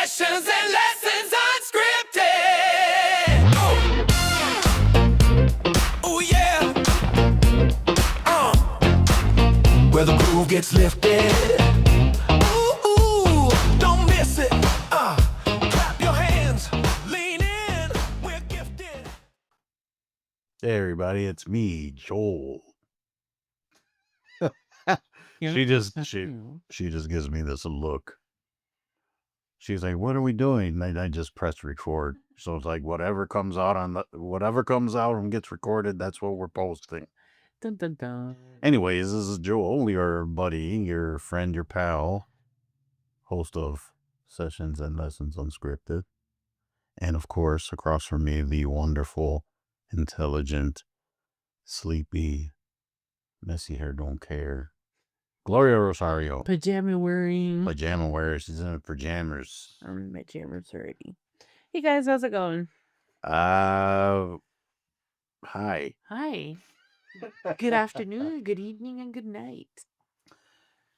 Sessions and lessons unscripted. Oh yeah. Where the groove gets lifted. Ooh, don't miss it. Clap your hands, lean in. We're gifted. Hey everybody, it's me, Joel. Yeah. She just That's she you. she just gives me this look. She's like, "What are we doing?" And I just press record. So it's like whatever comes out and gets recorded, that's what we're posting. Dun, dun, dun. Anyways, this is Joel, your buddy, your friend, your pal, host of Sessions and Lessons Unscripted. And of course, across from me, the wonderful, intelligent, sleepy, messy hair don't care, Gloria Rosario. Pajama wearing. Pajama wear. She's in her pajamas. I'm in my jammers already. Hey guys, how's it going? Hi. Hi. Good afternoon, good evening, and good night.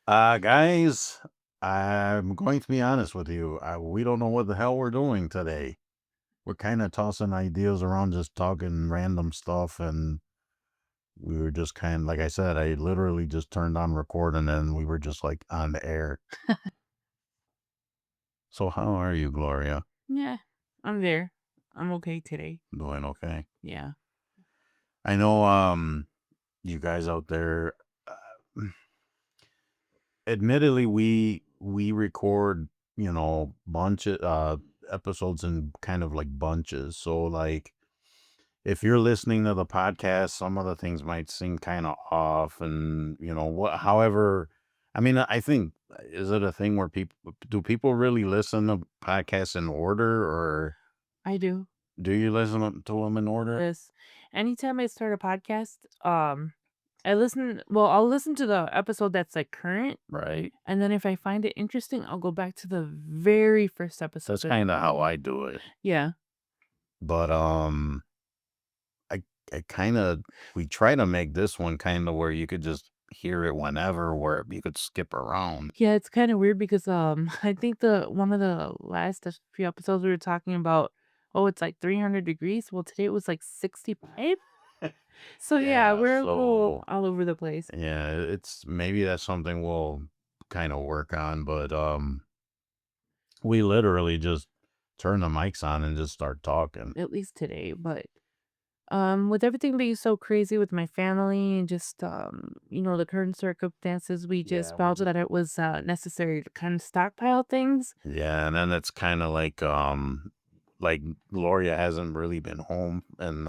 Guys, I'm going to be honest with you. We don't know what the hell we're doing today. We're kind of tossing ideas around, just talking random stuff, and we were just kind of, like I said, I literally just turned on record, and then we were just like on the air. So how are you, Gloria? Yeah, I'm there. I'm okay today. Doing okay? Yeah. I know, you guys out there, admittedly, we record, bunch of episodes in kind of like bunches. So like, if you're listening to the podcast, some of the things might seem kind of off, and however, I mean, I think, is it a thing where do people really listen to podcasts in order, or I do. do you listen to them in order? This. Anytime I start a podcast, I'll listen to the episode that's like current, Right. and then if I find it interesting, I'll go back to the very first episode. That's kind of how I do it. Yeah. But I kind of, we try to make this one kind of where you could just hear it whenever, where you could skip around. Yeah, it's kind of weird because I think one of the last few episodes we were talking about, it's like 300 degrees. Well, today it was like 65. So yeah, we're a little all over the place. Yeah, it's maybe that's something we'll kind of work on, but we literally just turn the mics on and just start talking. At least today, but with everything being so crazy with my family and just the current circumstances, we just felt that it was necessary to kind of stockpile things. Yeah, and then it's kind of like Gloria hasn't really been home, and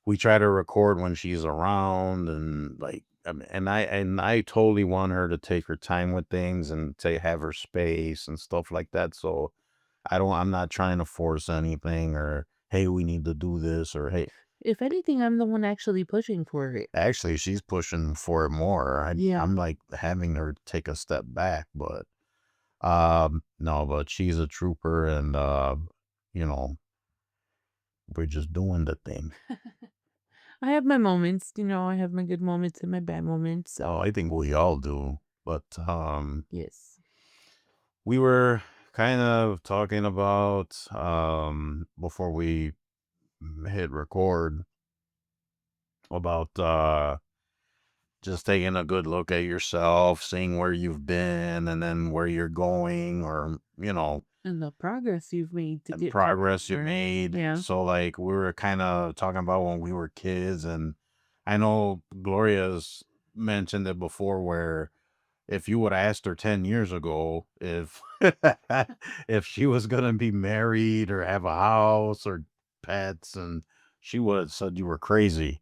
we try to record when she's around, and like, and I totally want her to take her time with things and to have her space and stuff like that. So I'm not trying to force anything, or hey, we need to do this, or hey. If anything, I'm the one actually pushing for it. Actually, she's pushing for it more. Yeah. I'm like having her take a step back, but no, but she's a trooper, and we're just doing the thing. I have my moments, I have my good moments and my bad moments. Oh, I think we all do. But Yes. we were kind of talking about before we hit record about just taking a good look at yourself, seeing where you've been, and then where you're going, or and the progress you've made to get progress you made. Yeah. So like, we were kind of talking about when we were kids, and I know Gloria's mentioned it before, where if you would have asked her 10 years ago if if she was gonna be married or have a house or pets, and she would have said you were crazy.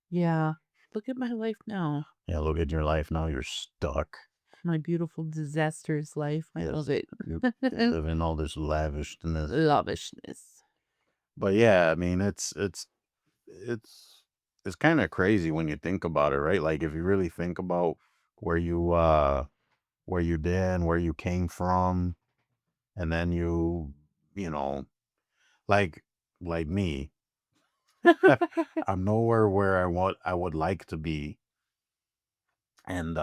Yeah. Look at my life now. Yeah, look at your life now. You're stuck. My beautiful, disastrous life. I love it. You're living all this lavishness. Lavishness. But yeah, I mean, it's kind of crazy when you think about it, right? Like, if you really think about where you've been, where you came from, and then like me, I'm nowhere where I would like to be. And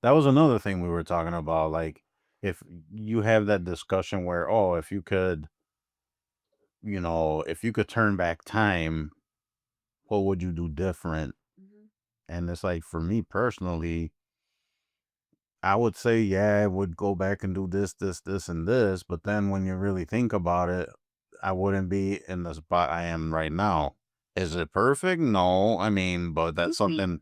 that was another thing we were talking about. Like, if you have that discussion where, oh, if you could, if you could turn back time, what would you do different? Mhm. And it's like, for me personally, I would say, yeah, I would go back and do this, this, this, and this. But then when you really think about it, I wouldn't be in the spot I am right now. Is it perfect? No. I mean, but that's What do you something,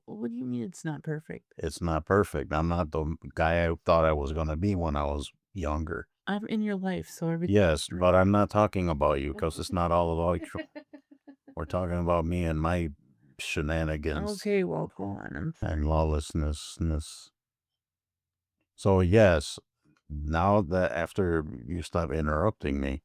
what do you mean it's not perfect? it's not perfect. I'm not the guy I thought I was going to be when I was younger. I'm in your life, so everything Yes, but I'm not talking about you because it's not all about you. We're talking about me and my shenanigans Okay, well, go on. and lawlessness. So, yes, now that after you stop interrupting me,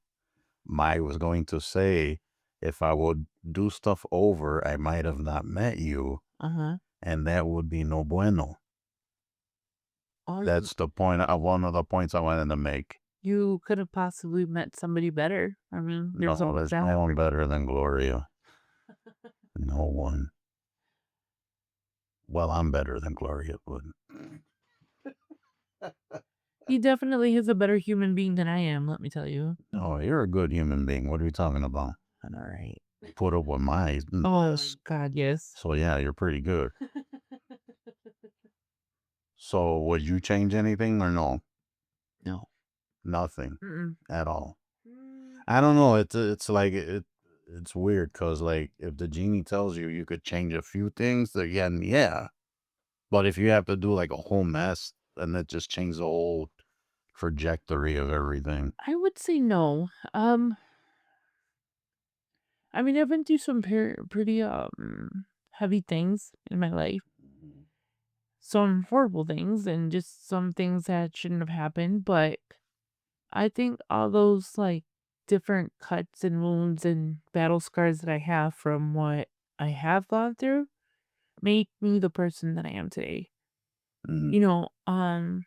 I was going to say, if I would do stuff over, I might have not met you, Uh-huh. and that would be no bueno. Oh, That's the point of one of the points I wanted to make. you could have possibly met somebody better. I mean, there's No, always there's no one that. better than Gloria. No one. Well, I'm better than Gloria, but He definitely is a better human being than I am, let me tell you. no, you're a good human being. What are you talking about? All right. Put up with my. Oh, God, yes. So yeah, you're pretty good. So would you change anything or no? No. Nothing Mm-mm. at all. I don't know. It's like it's weird because like if the genie tells you you could change a few things, again, yeah. But if you have to do like a whole mess, then it just changes the whole trajectory of everything. I would say no. I mean, I've been through some pretty heavy things in my life. Some horrible things and just some things that shouldn't have happened, but I think all those like different cuts and wounds and battle scars that I have from what I have gone through make me the person that I am today. Mm, You know, I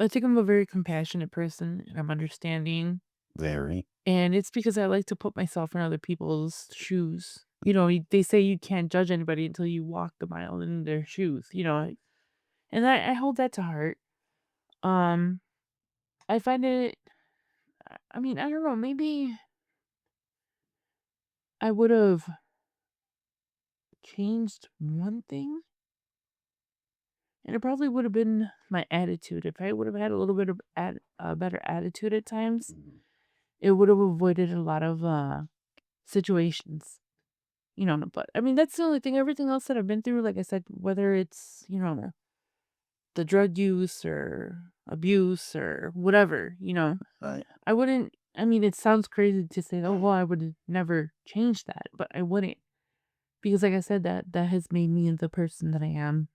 think I'm a very compassionate person and I'm understanding. very. And it's because I like to put myself in other people's shoes. You know, they say you can't judge anybody until you walk the mile in their shoes, and I hold that to heart. Um, I find it, I mean, I don't know, maybe I would have changed one thing, and it probably would have been my attitude. If I would have had a little bit of a better attitude at times, it would have avoided a lot of situations. But I mean, that's the only thing. Everything else that I've been through, like I said, whether it's, the drug use or abuse or whatever, Right. I wouldn't, I mean, it sounds crazy to say, oh, well, I would never change that, but I wouldn't. Because like I said, that has made me the person that I am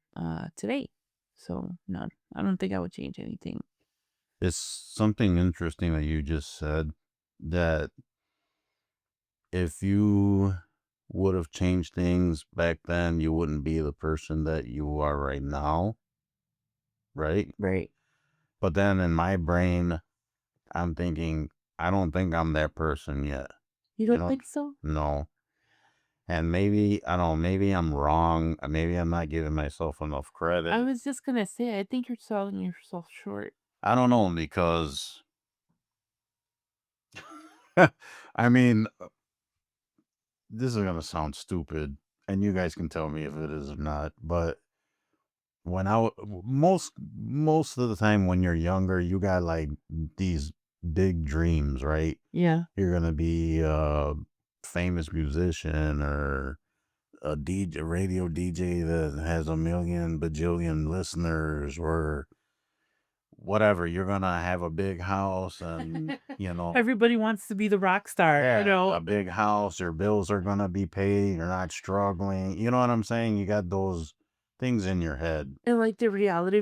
today. So no, I don't think I would change anything. It's something interesting that you just said that if you would have changed things back then, you wouldn't be the person that you are right now, right? Right. But then in my brain, I'm thinking, I don't think I'm that person yet. You You don't know? think so? No. And maybe, I don't know, maybe I'm wrong. Maybe I'm not giving myself enough I credit. was just gonna say, I think you're selling yourself short. I don't know because, I mean, this is going to sound stupid, and you guys can tell me if it is or not, but when most of the time when you're younger, you got like these big dreams, right? Yeah. You're gonna be a famous musician or a DJ, radio DJ that has a million bajillion listeners, or whatever. You're gonna have a big house, and Everybody wants to be the rock star, yeah, a big house. Your bills are gonna be paid. You're not struggling. You know what I'm saying? You got those things in your head. And like the reality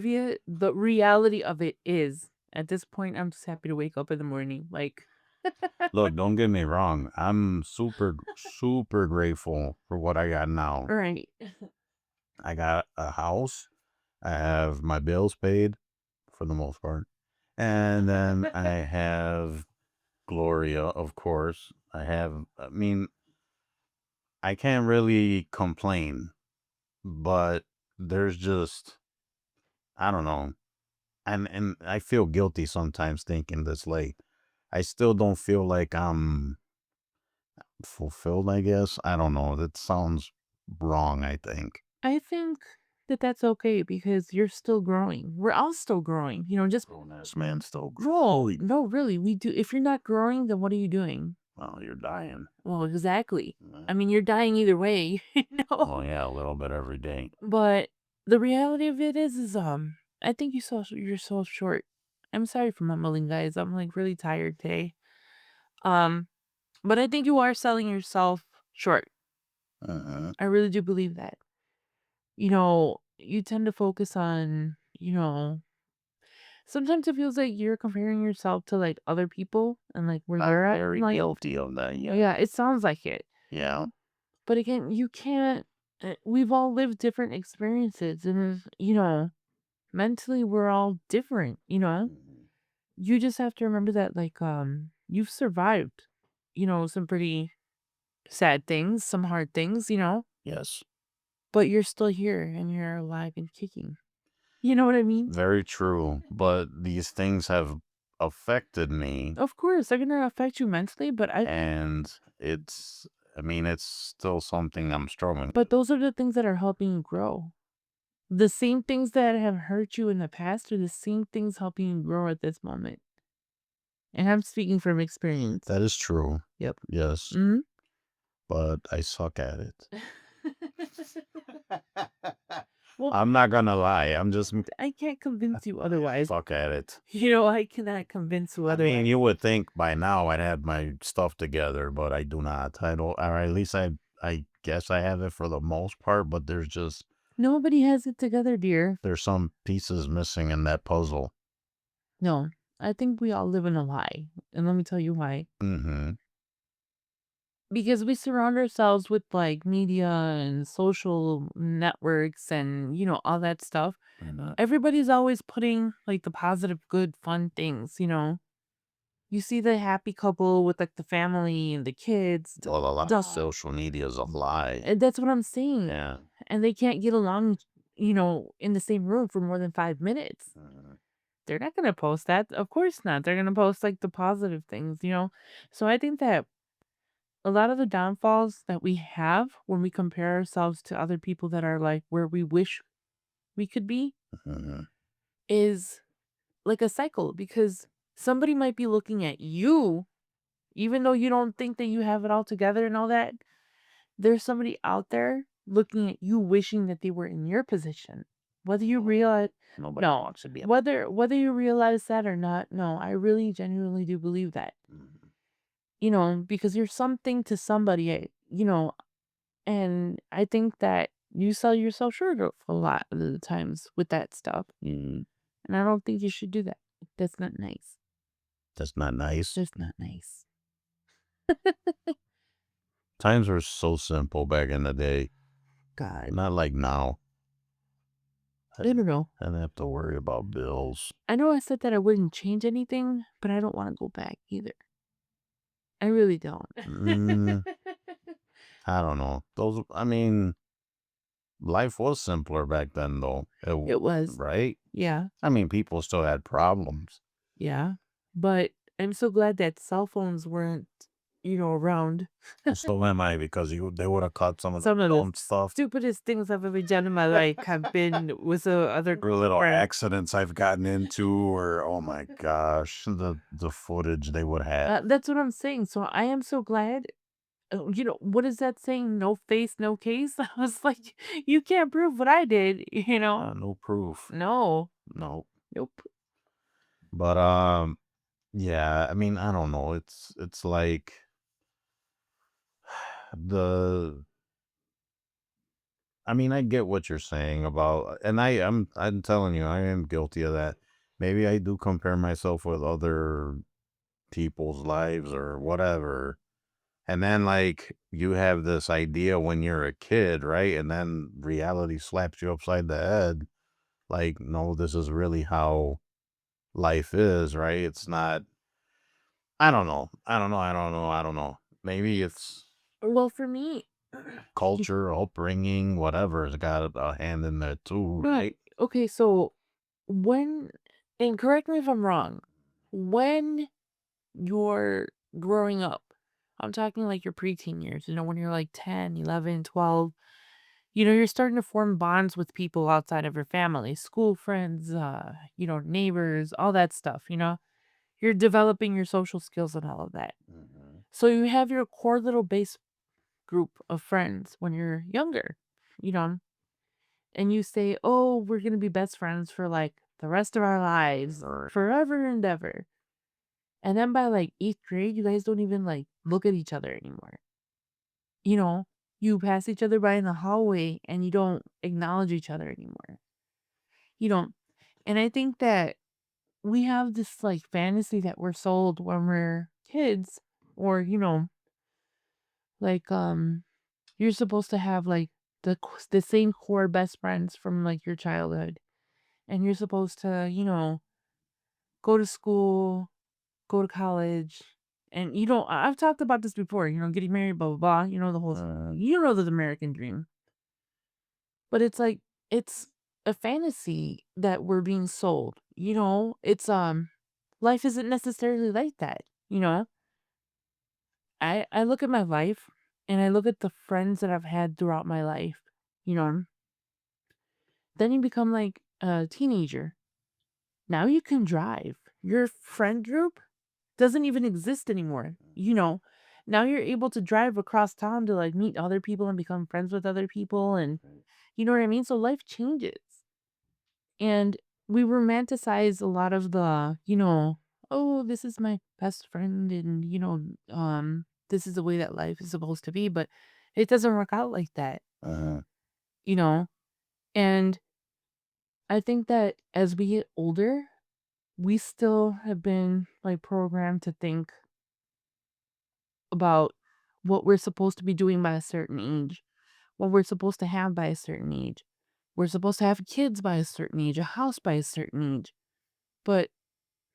of it is, at this point, I'm just happy to wake up in the morning. Like, Look, don't get me wrong. I'm super, super grateful for what I got now. right. I got a house. I have my bills paid for the most part. And then I have Gloria, of course. I mean, I can't really complain, but there's just, I don't know. and I feel guilty sometimes thinking this, like, I still don't feel like I'm fulfilled, I guess. I don't know. That sounds wrong, I think. I think that that's okay because you're still growing. We're all still growing. Just Grown ass man still grow. No, really, we do. If you're not growing, then what are you doing? well, you're dying. Well, exactly. Yeah. I mean, you're dying either way, Oh yeah, a little bit every day. But the reality of it is I think you're so short. I'm sorry for mumbling, guys. I'm like really tired today. Um, but I think you are selling yourself short. Uh-huh. I really do believe that. You tend to focus on, sometimes it feels like you're comparing yourself to like other people and like where I'm they're at. very Like, guilty of that. Yeah. yeah, it sounds like it. Yeah. But again, you can't. We've all lived different experiences, and mentally we're all different. You just have to remember that, like, you've survived, some pretty sad things, some hard things, Yes. but you're still here and you're alive and kicking. You know what I mean? Very true. But these things have affected me, Of course, they're gonna affect you mentally, and I mean, it's still something I'm struggling but those are the things that are helping you grow. The same things that have hurt you in the past are the same things helping you grow at this moment. And I'm speaking from experience. That is true. Yep. Yes. hmm But I suck at it. Well, I'm not gonna lie. I'm just I can't convince you otherwise. suck at it. I cannot convince you I otherwise. mean, you would think by now I'd have my stuff together, but I do not. I don't, or at least I guess I have it for the most part, but Nobody has it together, dear. there's some pieces missing in that puzzle. No, I think we all live in a lie. And let me tell you why. Mm-hmm. Because we surround ourselves with like media and social networks and, all that stuff. Everybody's always putting like the positive, good, fun things. You see the happy couple with like the family and the kids. Well, a lot the- of social media is a lie. And that's what I'm saying. Yeah. And they can't get along, in the same room for more than 5 minutes. Mhm. They're not going to post that. Of course not. They're going to post like the positive things. So I think that a lot of the downfalls that we have when we compare ourselves to other people that are like where we wish we could be Mhm. is like a cycle, because somebody might be looking at you, even though you don't think that you have it all together and all that. There's somebody out there looking at you wishing that they were in your position. Whether you realize Nobody no, wants to be. whether you realize that or not, no, I really genuinely do believe that. Because you're something to somebody, and I think that you sell yourself short a lot of the times with that stuff. Mhm. And I don't think you should do that. That's not nice. That's not nice. That's not nice. Times were so simple back in the day. God. Not like now. I don't know. I didn't have to worry about bills. I know I said that I wouldn't change anything, but I don't want to go back either. I really don't. Mm, I don't know. I mean, life was simpler back then, though. It was. Right? Yeah. I mean, people still had problems. Yeah. But I'm so glad that cell phones weren't, around. So am I, because they would have caught some of Some the of the dumb stuff. Stupidest things I've ever done in my life have been with the other Or little friend. accidents I've gotten into, or oh my gosh, the footage they would have. That's what I'm saying. So I am so glad. What is that saying? No face, no case. I was like, you can't prove what I did. No proof. No, No. nope. But yeah. I mean, I don't know. It's like the. I mean, I get what you're saying about, and I'm telling you, I am guilty of that. Maybe I do compare myself with other people's lives or whatever. And then like you have this idea when you're a kid, right? And then reality slaps you upside the head. Like, no, this is really how life is, right? It's not. I don't know. I don't know. I don't know. I don't know. Maybe it's Well, for me, culture, upbringing, whatever has got a hand in there too, right? okay, so when And correct me if I'm wrong, when you're growing up, I'm talking like your preteen years, when you're like 10, 11, 12, you're starting to form bonds with people outside of your family, school friends, neighbors, all that stuff. You're developing your social skills and all of that. Mhm. So you have your core little base group of friends when you're younger, you know, and you say, oh, we're going to be best friends for like the rest of our lives or forever and ever. And then by like eighth grade, you guys don't even like look at each other anymore. You know, you pass each other by in the hallway and you don't acknowledge each other anymore. You don't. And I think that we have this like fantasy that we're sold when we're kids, or, like, you're supposed to have like the same core best friends from like your childhood. And you're supposed to, go to school, go to college, and I've talked about this before, getting married, blah blah blah, the whole the American dream. But it's like it's a fantasy that we're being sold. It's life isn't necessarily like that, you know? I look at my life and I look at the friends that I've had throughout my life, you know. Then you become like a teenager. Now you can drive. Your friend group doesn't even exist anymore. Now you're able to drive across town to like meet other people and become friends with other people, and you know what I mean? So life changes. And we romanticize a lot of the, oh, this is my best friend and this is the way that life is supposed to be, but it doesn't work out like that, Uh-huh. you know? And I think that as we get older, we still have been like programmed to think about what we're supposed to be doing by a certain age, what we're supposed to have by a certain age. We're supposed to have kids by a certain age, a house by a certain age. But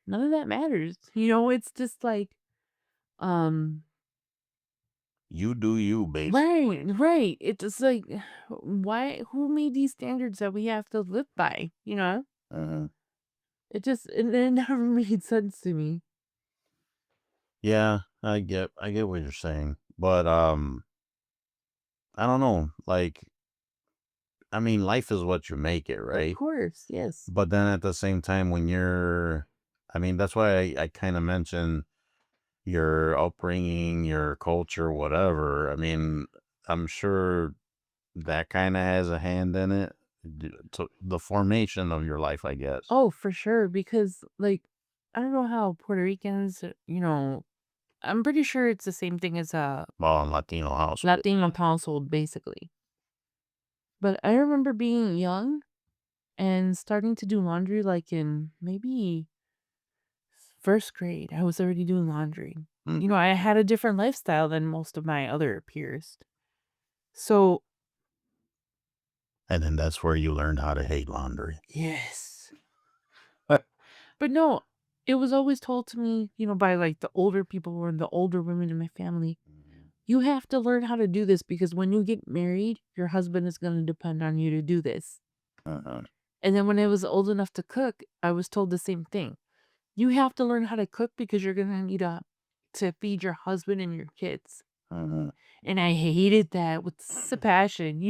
none of that matters. It's just like, um, You do you, babe. right, right. It's just like, who made these standards that we have to live by? Uh-huh. It never made sense to me. Yeah, I get what you're saying. But I don't know. Like, I mean, life is what you make it, Of right? course, yes. But then at the same time, when I mean, that's why I kind of mentioned your upbringing, your culture, whatever. I mean, I'm sure that kind of has a hand in it. To the formation of your life, I guess. Oh, for sure. Because, like, I don't know how Puerto Ricans, I'm pretty sure it's the same thing as a Well, in Latino house. Latino household, basically. But I remember being young and starting to do laundry like in maybe first grade. I was already doing laundry. Mm. I had a different lifestyle than most of my other peers. So, And then that's where you learned how to hate laundry. yes. But no, it was always told to me, by like the older people or the older women in my family. You have to learn how to do this because when you get married, your husband is going to depend on you to do this. Uh-huh. And then when I was old enough to cook, I was told the same thing. You have to learn how to cook because you're going to need to feed your husband and your kids. Uh-huh. And I hated that with such a passion.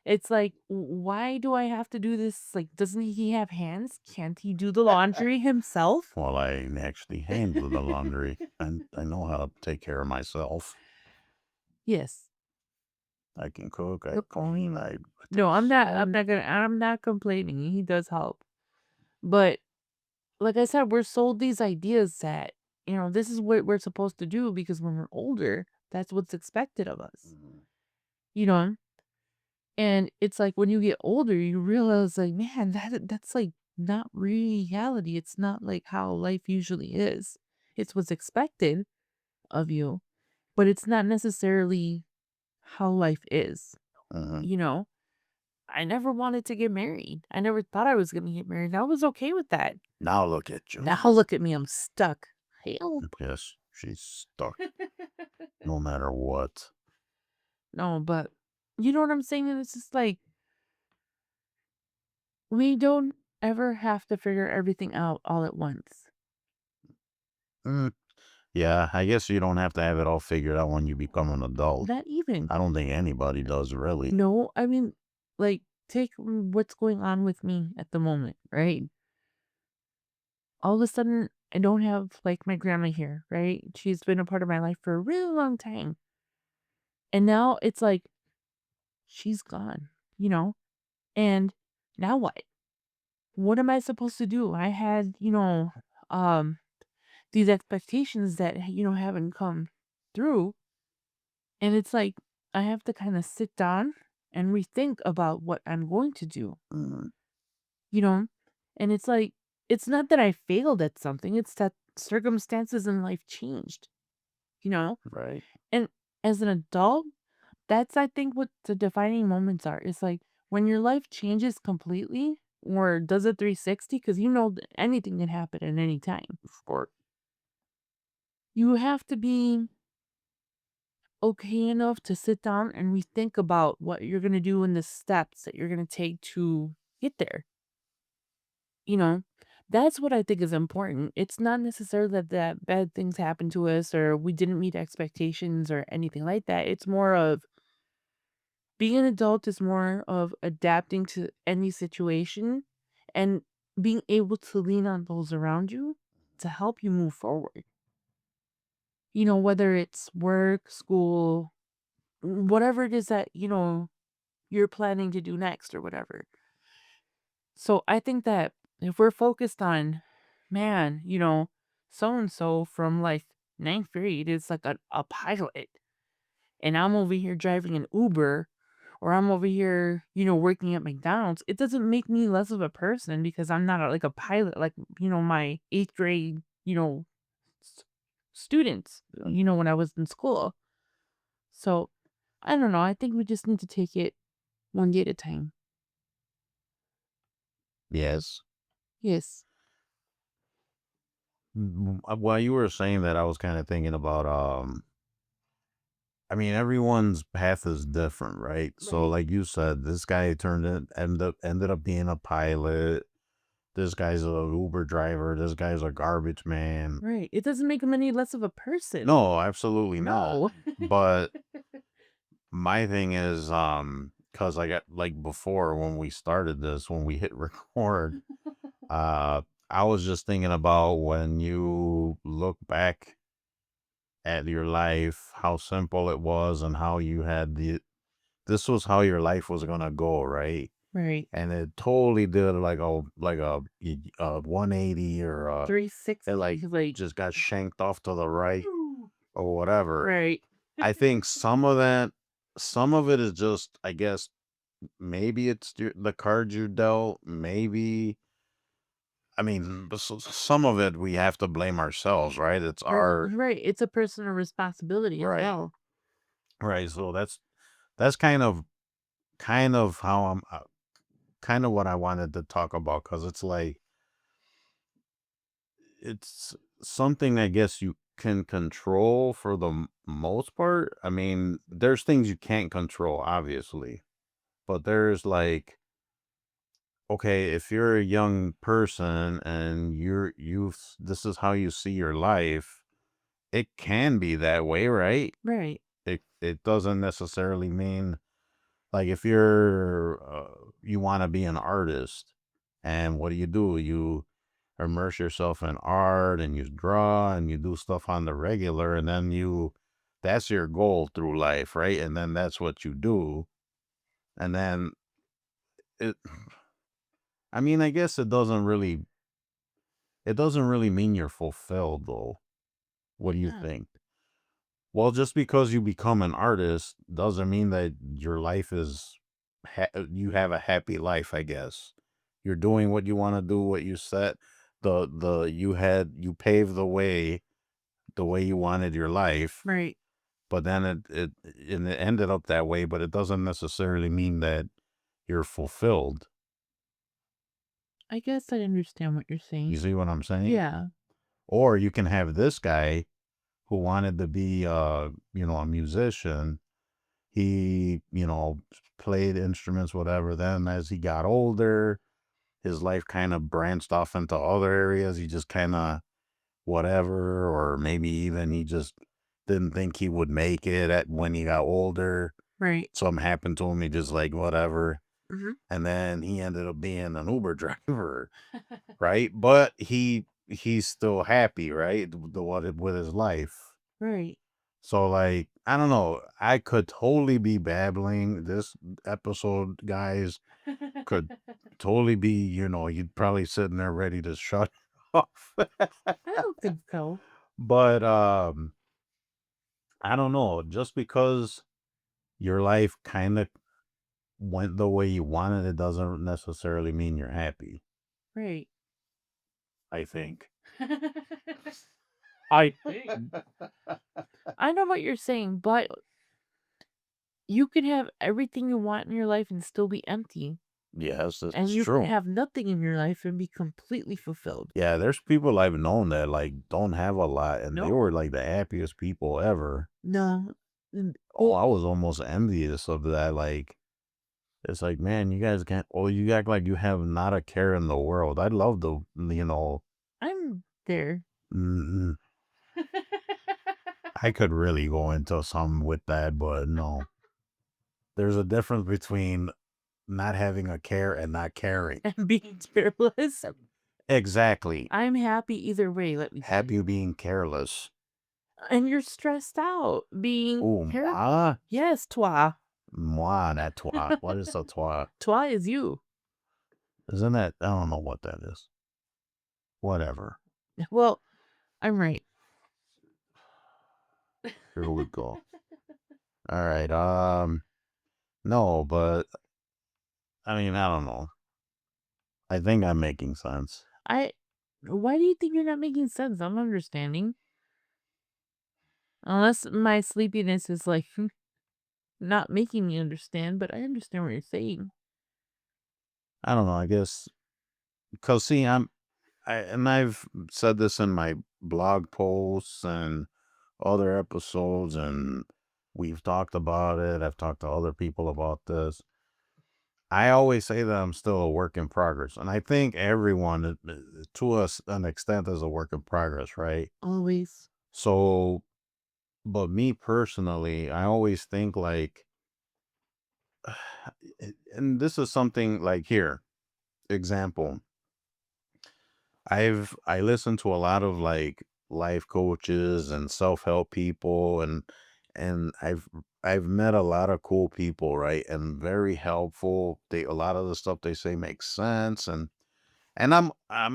It's like, why do I have to do this? Like, doesn't he have hands? Can't he do the laundry himself? Well, I actually handle the laundry. I know how to take care of myself. Yes. I can cook. I Yep. clean. No, I'm not complaining. He does help. But like I said, we're sold these ideas that, this is what we're supposed to do because when we're older, that's what's expected of us. You know? And it's like when you get older, you realize like, man, that's like not reality. It's not like how life usually is. It's what's expected of you, but it's not necessarily how life is. Uh-huh. You know? I never wanted to get married. I never thought I was going to get married. I was okay with that. Now look at you. Now look at me, I'm stuck. Help. Yes, she's stuck. No matter what. No, but you know what I'm saying? It's just like we don't ever have to figure everything out all at once. Mm, yeah, I guess you don't have to have it all figured out when you become an adult. Not even. I don't think anybody does really. No, I mean, like, take what's going on with me at the moment, right? All of a sudden, I don't have like my grandma here, right? She's been a part of my life for a really long time. And now it's like she's gone, you know? And now what? What am I supposed to do? I had, um, these expectations that, haven't come through. And it's like I have to kind of sit down and rethink about what I'm going to do, Mm, you know? And it's like, it's not that I failed at something, it's that circumstances in life changed, you know? right. And as an adult, that's I think what the defining moments are. It's like when your life changes completely or does a 360 because anything can happen at any time. Or You have to be okay enough to sit down and rethink about what you're gonna do and the steps that you're gonna take to get there. You know, that's what I think is important. It's not necessarily that bad things happen to us or we didn't meet expectations or anything like that. It's more of being an adult is more of adapting to any situation and being able to lean on those around you to help you move forward. Whether it's work, school, whatever it is that, you're planning to do next or whatever. So I think that if we're focused on, man, so and so from like ninth grade is like a pilot, and I'm over here driving an Uber, or I'm over here, working at McDonald's, it doesn't make me less of a person because I'm not like a pilot, like, my eighth grade, s- students, when I was in school. So I don't know. I think we just need to take it one day at a time. yes. Yes. While you were saying that, I was kind of thinking about I mean, everyone's path is different, right? So, Right. like you said, this guy ended up being a pilot. This guy's a Uber driver. This guy's a garbage man. Right. It doesn't make him any less of a person. No, absolutely not. No. But my thing is, because I got like before when we started this, when we hit record, uh, I was just thinking about when you look back at your life, how simple it was, and how you had this was how your life was gonna go, right? Right. And it totally did like a 180 or it like 360, like, just got shanked off to the right or whatever. right. I think some of it is just, I guess, maybe it's the cards you dealt. Maybe, I mean, but some of it we have to blame ourselves, right? It's our Right. It's a personal responsibility as right, well. right. So that's kind of how I'm kind of what I wanted to talk about because it's like it's something I guess you can control for the most part. I mean, there's things you can't control, obviously, but there's like, okay, if you're a young person and this is how you see your life, it can be that way, right? Right. It doesn't necessarily mean like if you're you want to be an artist, and what do? You immerse yourself in art and you draw and you do stuff on the regular, and then you that's your goal through life, right? And then that's what you do. And then it I mean, I guess it doesn't really mean you're fulfilled though. What do you Yeah. think? Well, just because you become an artist doesn't mean that your life is you have a happy life, I guess. You're doing what you want to do, what you set the you paved the way you wanted your life, Right. but then it ended up that way, but it doesn't necessarily mean that you're fulfilled. I guess I understand what you're You saying. see what I'm saying? Yeah. Or you can have this guy who wanted to be a musician. He, played instruments, whatever. Then as he got older, his life kind of branched off into other areas. He just kind of whatever, or maybe even he just didn't think he would make it at when he got older. Right. Something happened to him. He just like whatever, Hmm. and then he ended up being an Uber driver, right? But he's still happy, right? The what with his life. Right. So like I don't know. I could totally be babbling. This episode, guys, could totally be. You'd probably sitting there ready to shut off. I don't think so. But I don't know. Just because your life kind of went the way you wanted, it doesn't necessarily mean you're happy. Right. I think. I think. I know what you're saying, but you can have everything you want in your life and still be empty. Yes, And that's you can true. have nothing in your life and be completely fulfilled. Yeah, there's people I've known that like don't have a lot, and they No. were like the happiest people ever. No. Oh, Well, I was almost envious of that. Like, it's like, man, you guys can't. Oh, you act like you have not a care in the world. I'd love to, I'm there. mm, I could really go into some with that, but no. There's a difference between not having a care and not caring. And being careless. Exactly. I'm happy either way, let me tell Happy you. being careless. And you're stressed out being Oh, careless. moi? Yes, toi. Moi, not toi. What is a toi? Toi is you. Isn't that? I don't know what that is. Whatever. Well, I'm right. Here we go. All right. No, but I mean, I don't know. I think I'm making sense. Why do you think you're not making sense? I'm understanding. Unless my sleepiness is like not making me understand, but I understand what you're saying. I don't know. I guess because see, I've said this in my blog posts and other episodes, and we've talked about it. I've talked to other people about this. I always say that I'm still a work in progress, and I think everyone, to an extent, is a work in progress, right? Always. So, but me personally, I always think like, and this is something like here, example. I listen to a lot of like life coaches and self-help people, and I've met a lot of cool people, right? And very helpful. A lot of the stuff they say makes sense, and I'm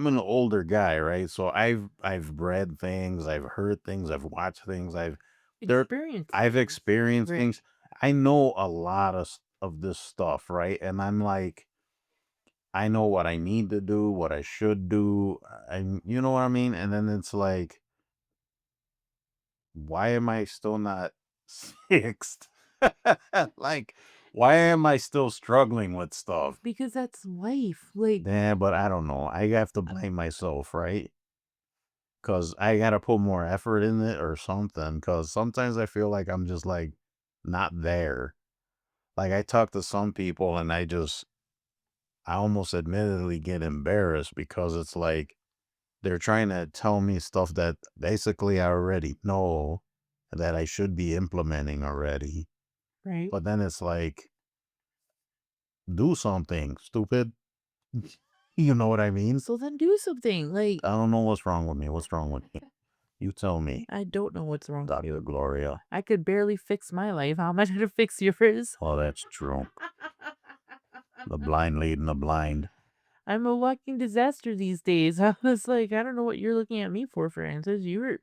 an older guy, right? So I've read things, I've heard things, I've watched things, there Experience. I've experienced Right. things. I know a lot of this stuff, right? And I'm like, I know what I need to do, what I should do. You know what I mean? And then it's like, why am I still not fixed? Like, why am I still struggling with stuff? Because that's life. Like, Yeah, but I don't know. I have to blame myself, right? Because I got to put more effort in it or something. Because sometimes I feel like I'm just like not there. Like, I talk to some people and I almost admittedly get embarrassed because it's like, they're trying to tell me stuff that basically I already know that I should be implementing already. right? But then it's like, do something, stupid. You know what I mean? So then do something. Like, I don't know what's wrong with me. What's wrong with me? You tell me, I don't know what's wrong with Dr. you. Gloria. I could barely fix my life. How am I going to fix yours? Well, that's true. The blind leading the blind. I'm a walking disaster these days. I was like, I don't know what you're looking at me for answers. You're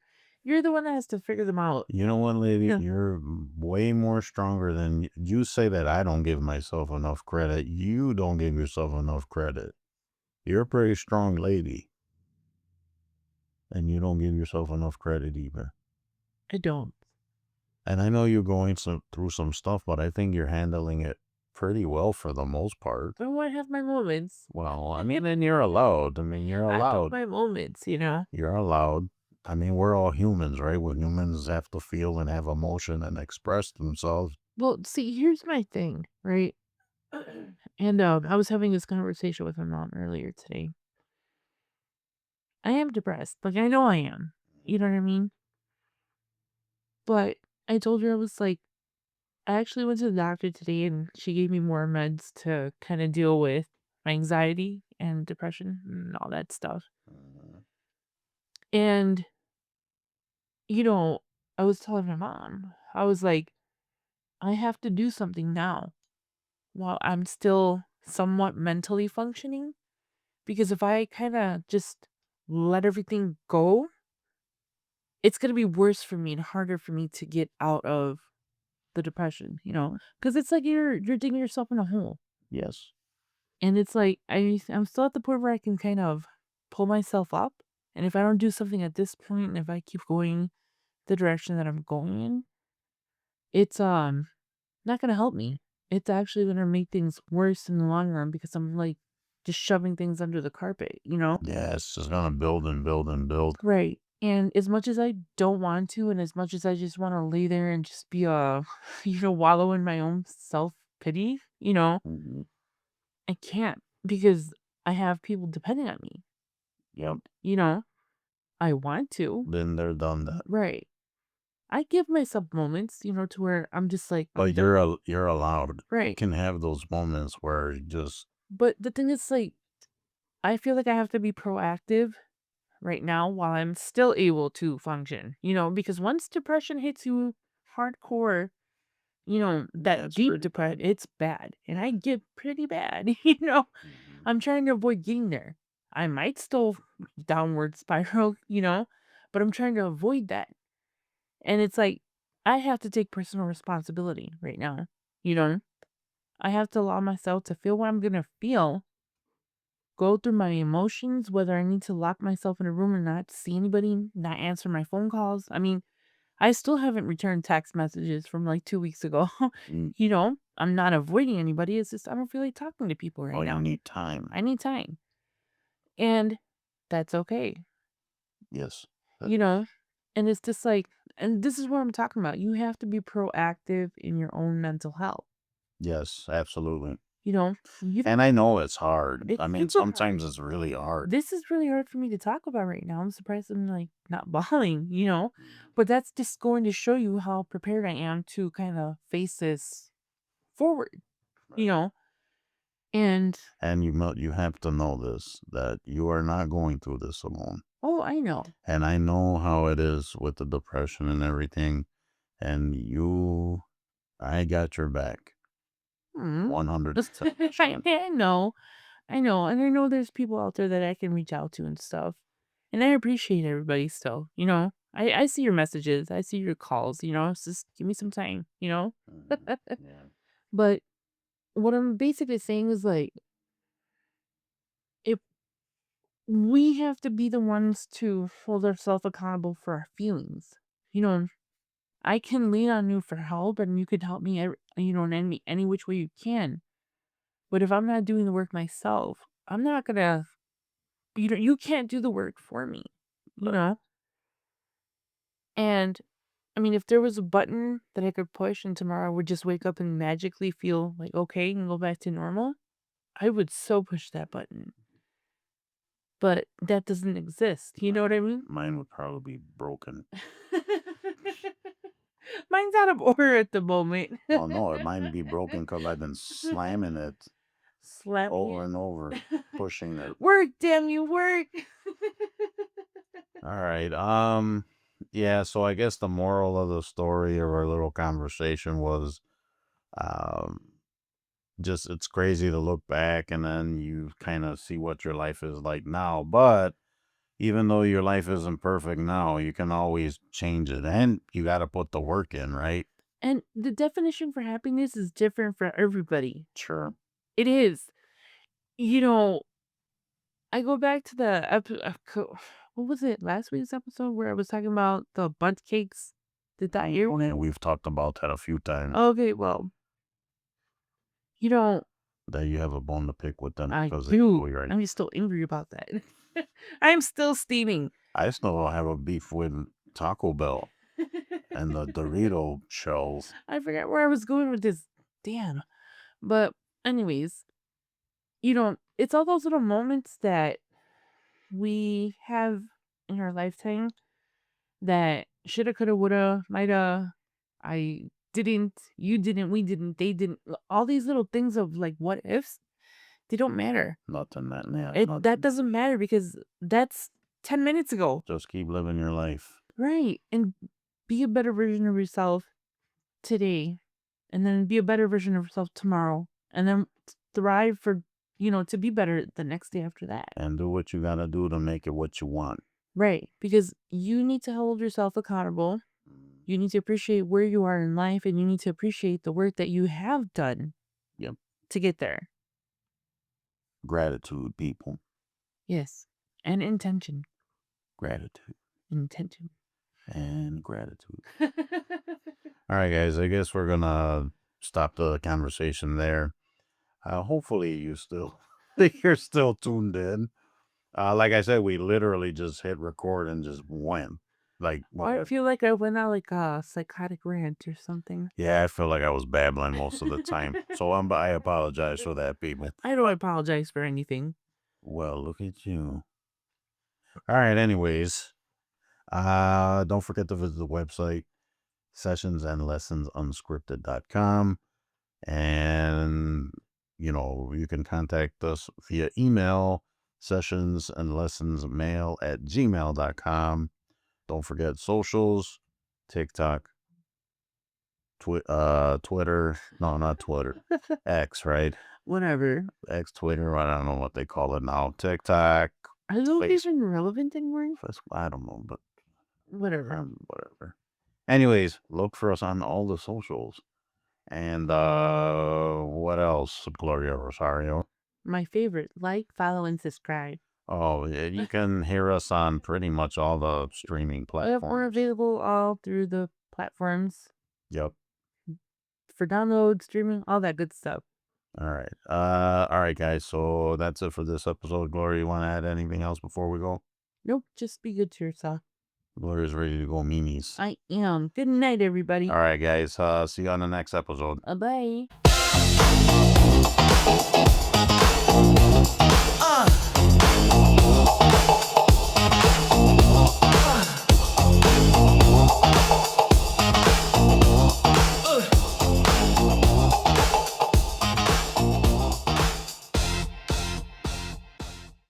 the one that has to figure them out. You know what, lady? Yeah. You're way more stronger than you say that I don't give myself enough credit. You don't give yourself enough credit. You're a pretty strong lady. And you don't give yourself enough credit either. I don't. And I know you're going through some stuff, but I think you're handling it pretty well for the most part. Oh, I have my moments. Well, I mean, then you're allowed. I mean, you're I have allowed. my moments, you know. You're allowed. I mean, we're all humans, right? We're humans have to feel and have emotion and express themselves. Well, see, here's my thing, right? And I was having this conversation with my mom earlier today. I am depressed. Like, I know I am. You know what I mean? But I told her, I was like, I actually went to the doctor today and she gave me more meds to kind of deal with my anxiety and depression and all that stuff. Mhm. And, you know, I was telling my mom, I was like, I have to do something now while I'm still somewhat mentally functioning. Because if I kind of just let everything go, it's going to be worse for me and harder for me to get out of the depression, because it's like you're digging yourself in a hole. Yes. And it's like I'm still at the point where I can kind of pull myself up. And if I don't do something at this point, and if I keep going the direction that I'm going in, it's not gonna help me. It's actually gonna make things worse in the long run because I'm like just shoving things under the carpet. Yeah, it's just gonna build and build and build. Right. And as much as I don't want to, and as much as I just want to lay there and just be wallow in my own self pity, Mhm. I can't because I have people depending on me. Yep. You know, I want to. Been there, done that. Right. I give myself moments, to where I'm just like, I'm But done. you're allowed. You Right. can have those moments where you just But the thing is, like, I feel like I have to be proactive right now while I'm still able to function, because once depression hits you hardcore, that that's deep pretty depression, bad. it's bad. And I get pretty bad, Mhm. I'm trying to avoid getting there. I might still downward spiral, but I'm trying to avoid that. And it's like, I have to take personal responsibility right now. You know, I have to allow myself to feel what I'm going to feel, go through my emotions, whether I need to lock myself in a room and not see anybody, not answer my phone calls. I mean, I still haven't returned text messages from like 2 weeks ago. Mm. I'm not avoiding anybody. It's just I don't feel like talking to people right Oh, now. you need time. I need time. And that's okay. Yes. You know? And it's just like, and this is what I'm talking about. You have to be proactive in your own mental health. Yes, absolutely. You know, you And I know it's hard. it's I mean, super hard. sometimes it's really hard. This is really hard for me to talk about right now. I'm surprised I'm like not bawling. But that's just going to show you how prepared I am to kind of face this forward, you Right. know. And And you have to know this, that you are not going through this alone. oh, I know. And I know how it is with the depression and everything. And I got your back. Mm. 110%. I know. I know. And I know there's people out there that I can reach out to and stuff. And I appreciate everybody still. I see your messages. I see your calls. It's just give me some time. Mhm. Yeah. But what I'm basically saying is like, if we have to be the ones to hold ourselves accountable for our feelings. You know, I can lean on you for help and you could help me, in any which way you can. But if I'm not doing the work myself, I'm not gonna, you can't do the work for me, you Right. know? And I mean, if there was a button that I could push and tomorrow I would just wake up and magically feel like okay and go back to normal, I would so push that button. But that doesn't exist. You know what I mean? Mine would probably be broken. Mine's out of order at the moment. Well, no, it might be broken because I've been slamming it Slap over me. and over, pushing it. Work, damn you, work. All right. Yeah, so I guess the moral of the story of our little conversation was um just it's crazy to look back and then you kind of see what your life is like now. But even though your life isn't perfect now, you can always change it and you got to put the work in, right? And the definition for happiness is different for everybody. Sure. It is. You know, I go back to what was it, last week's episode where I was talking about the bundt cakes? Did that air? And we've talked about that a few times, Okay, well, you know, that you have a bone to pick with them I because they do. know you're right. I'm still angry about that. I'm still steaming. I still have a beef with Taco Bell and the Dorito shells. I forgot where I was going with this. Damn. But anyways, it's all those little moments that we have in our lifetime that shoulda, coulda, woulda, mighta, I didn't, you didn't, we didn't, they didn't. All these little things of like what ifs, they don't matter. Nothing that, yeah, That nothing. doesn't matter because that's 10 minutes ago. Just keep living your life. Right. And be a better version of yourself today. And then be a better version of yourself tomorrow. And then thrive for, to be better the next day after that. And do what you gotta do to make it what you want. Right. Because you need to hold yourself accountable. You need to appreciate where you are in life, and you need to appreciate the work that you have done. Yep. To get there. Gratitude, people. Yes. And intention. Gratitude. Intention. And gratitude. All right, guys. I guess we're gonna stop the conversation there. Hopefully you're still tuned in. Like I said, we literally just hit record and just went. Like, I feel like I went out like a psychotic rant or something. yeah, I feel like I was babbling most of the time. So I apologize for that, people. I don't apologize for anything. Well, look at you. All right, anyways. Don't forget to visit the website, sessionsandlessonsunscripted.com. And, you can contact us via email, sessionsandlessonsmail@gmail.com. Don't forget socials, TikTok, Twitter. No, not Twitter. X, right? Whatever. X, Twitter. I don't know what they call it now. TikTok. Are those Face- even relevant anymore? I don't know, but Whatever. whatever. Anyways, look for us on all the socials. And what else, Gloria Rosario? My favorite. Like, follow, and subscribe. Oh, yeah, you can hear us on pretty much all the streaming We're platforms. available all through the platforms Yep. for download, streaming, all that good stuff. All right. All right, guys. So that's it for this episode. Gloria, you want to add anything else before we go? Nope, just be good to yourself. Gloria's ready to go memes. I am. Good night, everybody. All right, guys. See you on the next episode. Bye.